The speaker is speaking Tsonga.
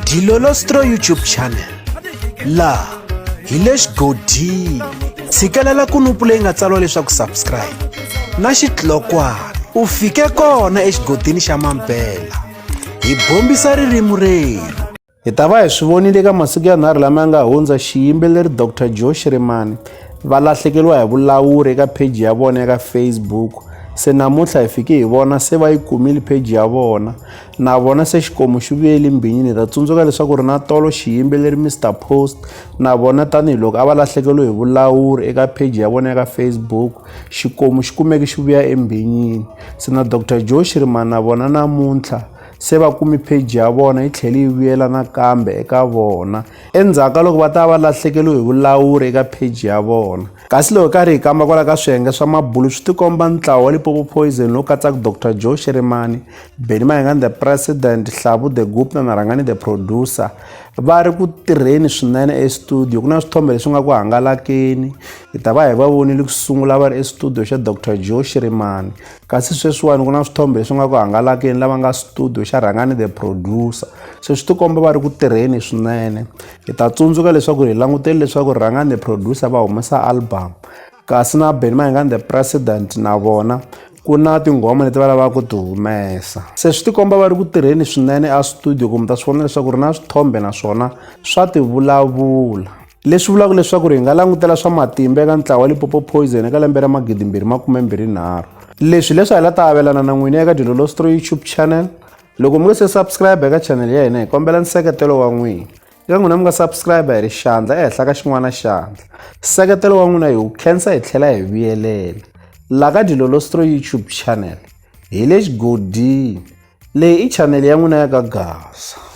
Dilolostro YouTube channel la hi le xigodini tshikelela kunupu leyi nga tsariwa leswaku subscribe na xitlokwana u fike kona exigodini xa Mampela hi bombisa ririmi rero. Hi ta va hi swi vonile eka masiku yanharhu lama nga hundza xiyimbeleri Dr Joe Shirimani va lahlekeriwa hi vulawuri eka page ya vona eka Facebook. Se namuntlha hi fike hi vona se va yi kumile page ya vona na vona se xikomu xi vuyele Mbinyini. Ta tsundzuka leswaku ri na tolo xiyimbeleri Mr Post na vona tanihiloko a va lahlekeriwe hi vulawuri eka page ya vona eka Facebook, xikomu xi kumeke xi vuya eMbinyini. Se na Dr Joe Shirimani na vona namuntlha se va kumi page ya vona yi tlhela yi vuyela nakambe eka vona endzhaku loko va ta va lahlekeriwe hi vulawuri eka page ya vona. Kasi loko karhi hi kamba kwala ka swiyenge swa mabulu swi tikomba ntlawa wa Limpopo Poison lowu katsaka Dr Joe Shirimani, Benny Mayengani the president, Hlavu the Gupta na Rangani the producer va ri ku tirheni swinene estudio. Ku na swithombe leswi nga ku hangalakeni hi ta va hi va vonile ku sungula va ri estudio xa Dr Joe Shirimani, kasi sweswiwani ku na swithombe leswi nga ku hangalakeni lava nga studio xa Rangani the producer. Se swi tikomba va ri ku tirheni swinene. Hi ta tsundzuka leswaku hi langutele leswaku Rangani the producer va humesa album, kasi na Benny Mayengani the president na vona ku na tinghoma leti va lavaka ku ti humesa. Se swi tikomba va ri ku tirheni swinene a studio kumbe ta swi vona leswaku ri na swithombe naswona swa ti vulavula leswi vulaka leswaku ri hi nga langutela swa matimba eka ntlawa wa Limpopo Poison eka lembe ra 2023. Leswi a hi la ta avelana na n'wina eka Dilolostro YouTube channel. Loko mi nga se subscribe eka channel ya hina hi kombela nseketelo wa n'wina. Eka n'wina mi nga subscribe hi ri xandla ehenhla ka xin'wana xandla. Nseketelo wa n'wina hi wu khensa hi tlhela hi vuyelela la ka Dilolostro YouTube channel hi le xigodini. Leyi i channel ya n'wina ya ka Gaza.